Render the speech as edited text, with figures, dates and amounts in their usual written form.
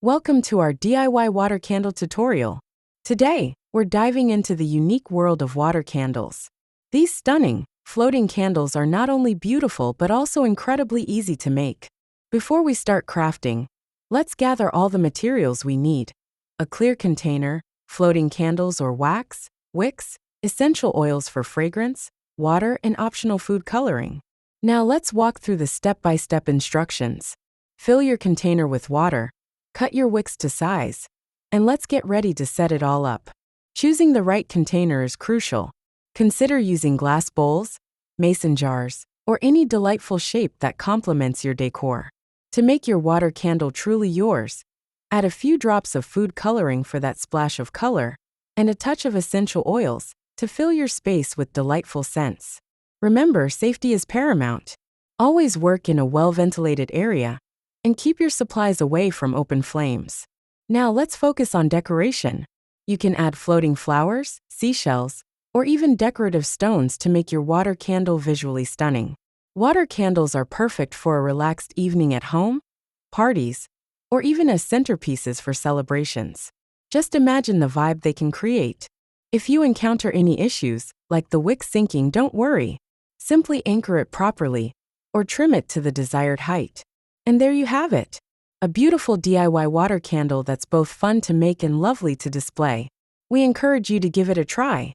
Welcome to our DIY water candle tutorial. Today, we're diving into the unique world of water candles. These stunning, floating candles are not only beautiful but also incredibly easy to make. Before we start crafting, let's gather all the materials we need. A clear container, floating candles or wax, wicks, essential oils for fragrance, water, and optional food coloring. Now let's walk through the step-by-step instructions. Fill your container with water. Cut your wicks to size, and let's get ready to set it all up. Choosing the right container is crucial. Consider using glass bowls, mason jars, or any delightful shape that complements your decor. To make your water candle truly yours, add a few drops of food coloring for that splash of color, and a touch of essential oils to fill your space with delightful scents. Remember, safety is paramount. Always work in a well-ventilated area, and keep your supplies away from open flames. Now let's focus on decoration. You can add floating flowers, seashells, or even decorative stones to make your water candle visually stunning. Water candles are perfect for a relaxed evening at home, parties, or even as centerpieces for celebrations. Just imagine the vibe they can create. If you encounter any issues, like the wick sinking, don't worry. Simply anchor it properly, or trim it to the desired height. And there you have it. A beautiful DIY water candle that's both fun to make and lovely to display. We encourage you to give it a try.